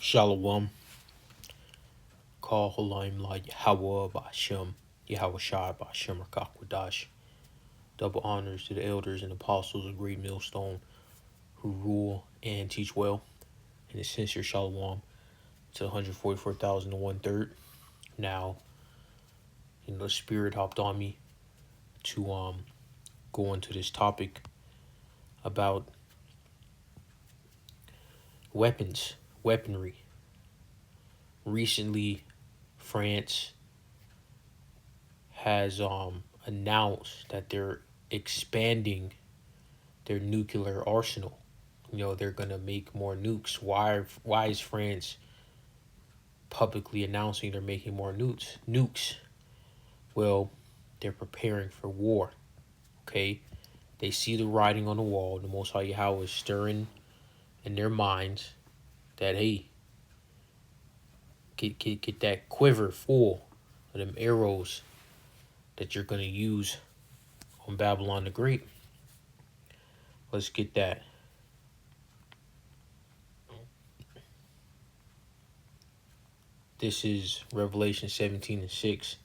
Shalom, Kal Halaim La Yahweh Ba'Shem, Yahweh Shai Ba'Shem Rakakwadash. Double honors to the elders and apostles of Great Millstone who rule and teach well. And a sincere Shalom to the 144,001 third. Now, the Spirit hopped on me to go into this topic about weaponry. Recently, France has announced that they're expanding their nuclear arsenal. They're gonna make more nukes. Why is France publicly announcing they're making more Nukes. Well, they're preparing for war. Okay, they see the writing on the wall. The Most High Yahweh is stirring in their minds that hey, get that quiver full of them arrows that you're gonna use on Babylon the Great. Let's get that. This is Revelation 17:6.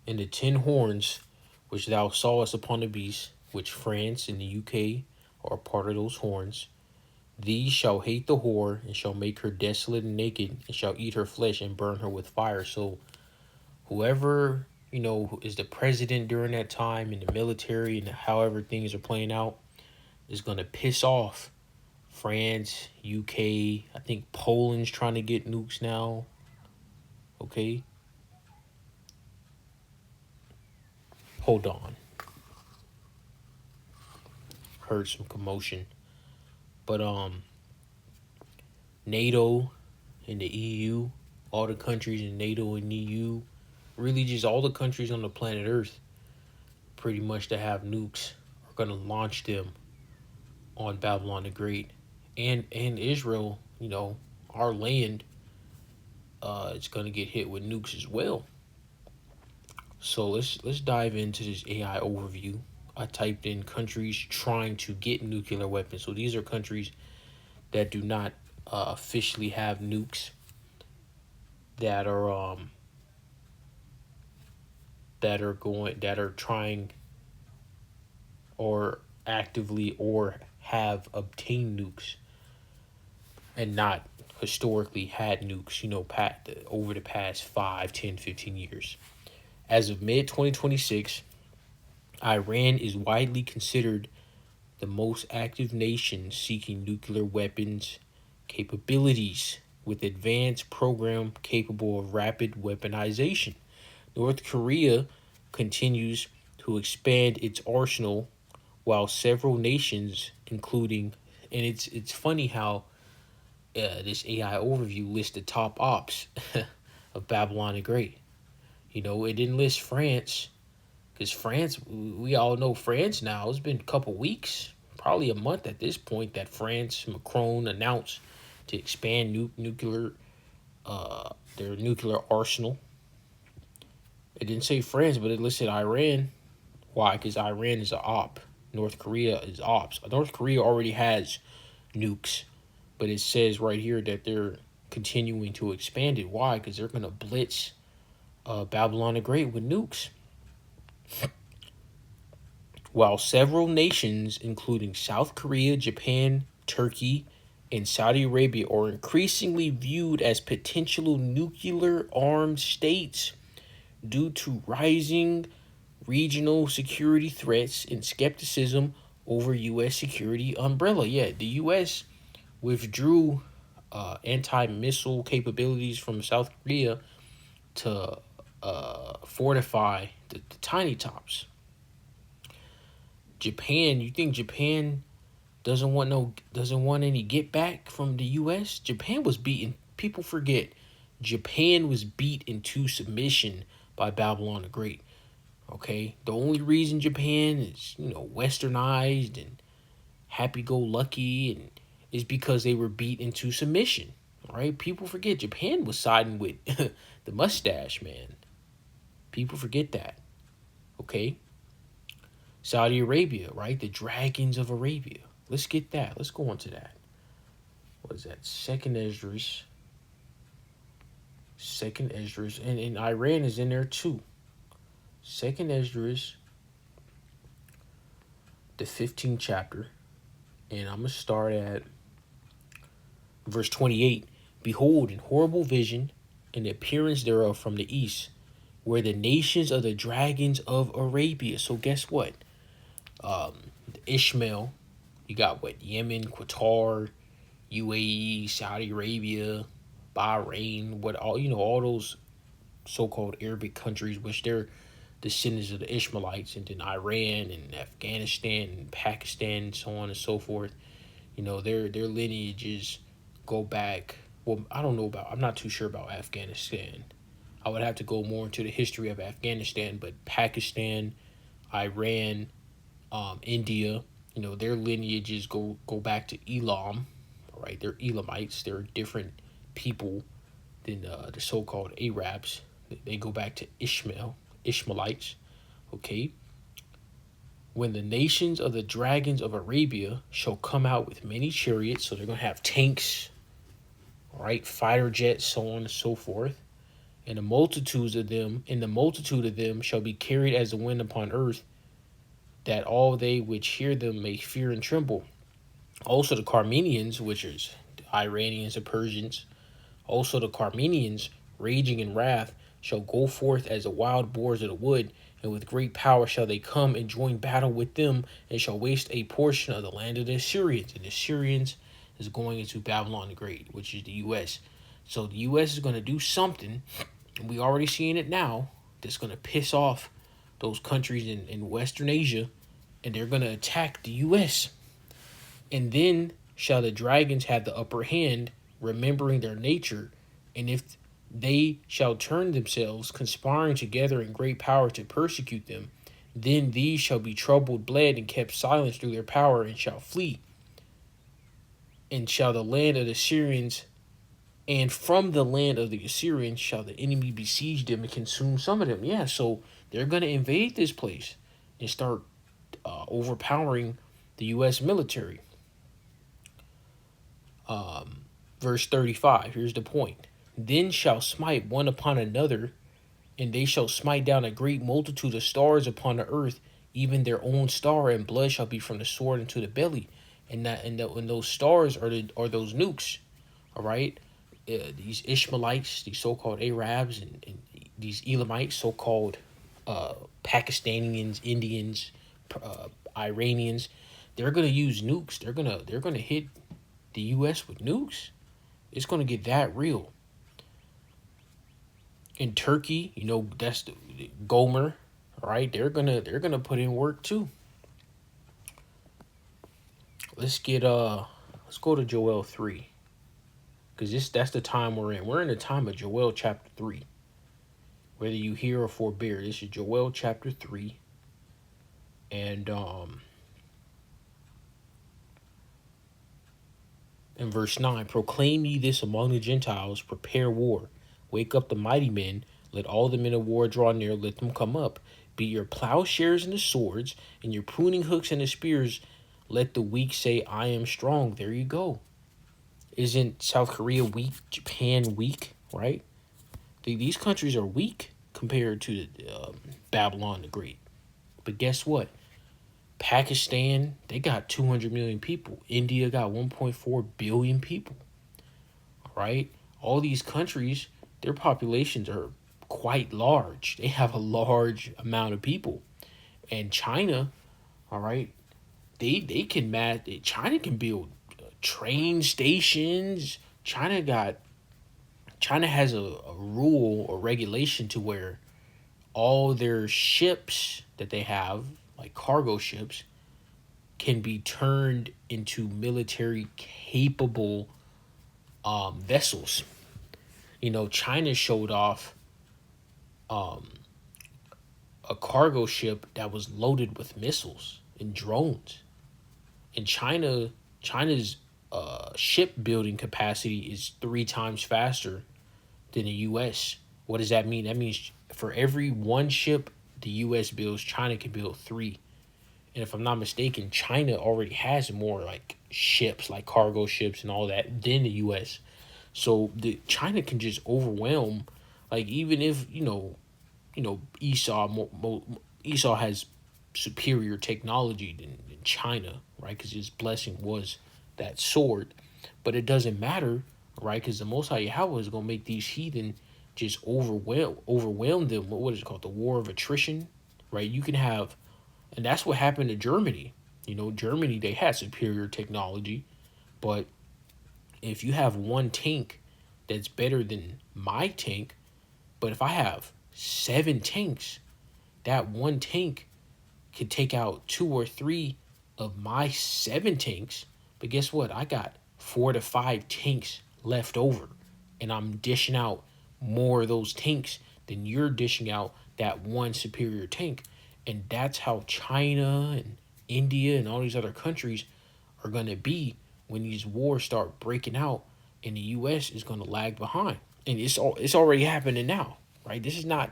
And the 10 horns which thou sawest upon the beast, which France and the UK are part of those horns, these shall hate the whore, and shall make her desolate and naked, and shall eat her flesh and burn her with fire. So whoever, is the president during that time in the military and however things are playing out is going to piss off France, UK. I think Poland's trying to get nukes now. Okay. Hold on. Heard some commotion. But NATO and the EU, all the countries in NATO and EU, really just all the countries on the planet Earth, pretty much that have nukes, are gonna launch them on Babylon the Great. And Israel, our land, it's gonna get hit with nukes as well. So let's dive into this AI overview. I typed in countries trying to get nuclear weapons. So these are countries that do not officially have nukes, that are trying or actively or have obtained nukes and not historically had nukes, over the past 5, 10, 15 years. As of mid-2026, Iran is widely considered the most active nation seeking nuclear weapons capabilities with advanced program capable of rapid weaponization. North Korea continues to expand its arsenal while several nations, including, and it's funny how this AI overview lists the top ops of Babylon the Great. It didn't list France, because France, we all know France now. It's been a couple weeks, probably a month at this point, that Macron announced to expand their nuclear arsenal. It didn't say France, but it listed Iran. Why? Because Iran is a op. North Korea is ops. North Korea already has nukes, but it says right here that they're continuing to expand it. Why? Because they're going to blitz Babylon the Great with nukes. While several nations, including South Korea, Japan, Turkey, and Saudi Arabia, are increasingly viewed as potential nuclear armed states due to rising regional security threats and skepticism over U.S. security umbrella. Yeah, the U.S. withdrew anti-missile capabilities from South Korea to fortify the tiny tops. Japan, you think Japan doesn't want any get back from the U.S.? Japan was beaten. People forget Japan was beat into submission by Babylon the Great. Okay, the only reason Japan is westernized and happy-go-lucky and is because they were beat into submission. Right? People forget Japan was siding with the mustache man. People forget that. Okay. Saudi Arabia, right? The dragons of Arabia. Let's get that. Let's go on to that. What is that? Second Esdras. Second Esdras, and Iran is in there too. Second Esdras, the 15th chapter, and I'm gonna start at verse 28. Behold, in horrible vision, and the appearance thereof from the east, where the nations of the dragons of Arabia. So guess what? Ishmael, you got what? Yemen, Qatar, UAE, Saudi Arabia, Bahrain, what all all those so-called Arabic countries, which they're descendants of the Ishmaelites, and then Iran and Afghanistan and Pakistan and so on and so forth. Their lineages go back. Well, I don't know about. I'm not too sure about Afghanistan. I would have to go more into the history of Afghanistan, but Pakistan, Iran, India, their lineages go back to Elam, right? They're Elamites. They're different people than the so-called Arabs. They go back to Ishmaelites. Okay. When the nations of the dragons of Arabia shall come out with many chariots, so they're gonna have tanks, right, fighter jets, so on and so forth, and the multitude of them shall be carried as the wind upon earth, that all they which hear them may fear and tremble. Also the Carmenians, which is the Iranians and Persians, also the Carmenians, raging in wrath, shall go forth as the wild boars of the wood, and with great power shall they come and join battle with them, and shall waste a portion of the land of the Assyrians. And the Assyrians is going into Babylon the Great, which is the U.S. So the U.S. is going to do something, and we already seeing it now, that's going to piss off those countries in Western Asia, and they're going to attack the U.S. And then shall the dragons have the upper hand, remembering their nature, and if they shall turn themselves, conspiring together in great power to persecute them, then these shall be troubled, bled, and kept silent through their power, and shall flee. And shall the land of the Syrians, and from the land of the Assyrians shall the enemy besiege them and consume some of them. Yeah, so they're going to invade this place and start overpowering the U.S. military. Verse 35, here's the point. Then shall smite one upon another, and they shall smite down a great multitude of stars upon the earth, even their own star, and blood shall be from the sword into the belly. And those stars are those nukes, all right? These Ishmaelites, these so-called Arabs, and these Elamites, so-called Pakistanians, Indians, Iranians, they're gonna use nukes. They're gonna hit the U.S. with nukes. It's gonna get that real. In Turkey, that's the Gomer, right? They're gonna put in work too. Let's go to Joel 3, because that's the time we're in. We're in the time of Joel chapter 3. Whether you hear or forbear, this is Joel chapter 3, and in verse 9, proclaim ye this among the Gentiles, prepare war, wake up the mighty men, let all the men of war draw near, let them come up. Be your plowshares and the swords, and your pruning hooks and the spears. Let the weak say, I am strong. There you go. Isn't South Korea weak? Japan weak, right? These countries are weak compared to Babylon the Great. But guess what? Pakistan, they got 200 million people. India got 1.4 billion people. All right? All these countries, their populations are quite large. They have a large amount of people. And China, all right, they can China can build train stations. China has a rule or regulation to where all their ships that they have, like cargo ships, can be turned into military capable vessels. China showed off a cargo ship that was loaded with missiles and drones. And China's shipbuilding capacity is 3 times faster than the U.S. What does that mean? That means for every one ship the U.S. builds, China can build 3. And if I'm not mistaken, China already has more like ships, like cargo ships and all that, than the U.S. So the China can just overwhelm, like even if Esau has superior technology than China, right? Because his blessing was that sword, but it doesn't matter, right? Because the Most High Yahweh is gonna make these heathen just overwhelm them. What is it called? The war of attrition, right? You can have, and that's what happened to Germany. Germany, they had superior technology, but if you have one tank that's better than my tank, but if I have seven tanks, that one tank could take out two or three of my seven tanks. But guess what? I got 4 to 5 tanks left over, and I'm dishing out more of those tanks than you're dishing out that one superior tank. And that's how China and India and all these other countries are going to be when these wars start breaking out, and the US is going to lag behind. And it's already happening now, right? This is not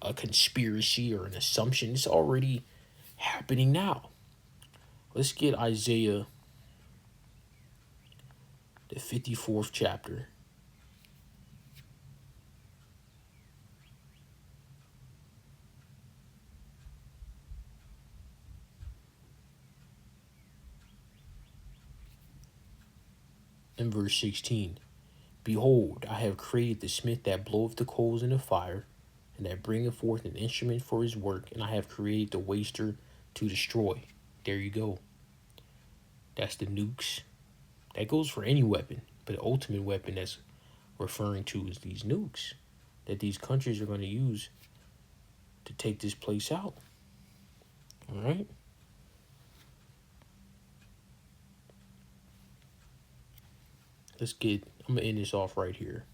a conspiracy or an assumption. It's already happening now. Let's get Isaiah, the 54th chapter. In verse 16. Behold, I have created the smith that bloweth the coals in the fire, and that bringeth forth an instrument for his work, and I have created the waster to destroy. There you go. That's the nukes. That goes for any weapon, but the ultimate weapon that's referring to is these nukes that these countries are going to use to take this place out. All right? I'm going to end this off right here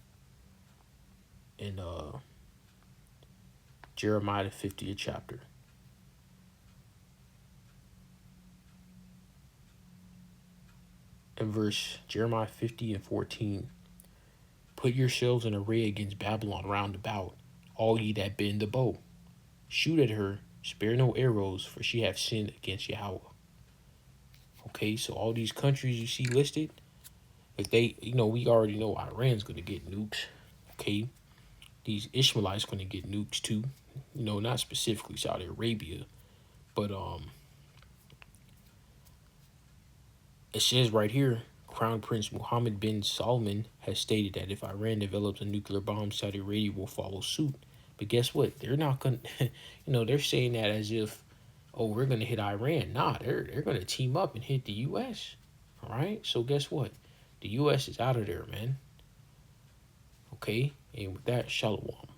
in Jeremiah the 50th chapter. In verse Jeremiah 50:14, put yourselves in array against Babylon round about, all ye that bend the bow. Shoot at her, spare no arrows, for she hath sinned against Yahweh. Okay, so all these countries you see listed, if they, we already know Iran's going to get nukes. Okay, these Ishmaelites going to get nukes too. Not specifically Saudi Arabia, but it says right here, Crown Prince Mohammed bin Salman has stated that if Iran develops a nuclear bomb, Saudi Arabia will follow suit. But guess what? They're not going to, they're saying that as if, oh, we're going to hit Iran. Nah, they're going to team up and hit the U.S. All right? So guess what? The U.S. is out of there, man. Okay? And with that, shalom.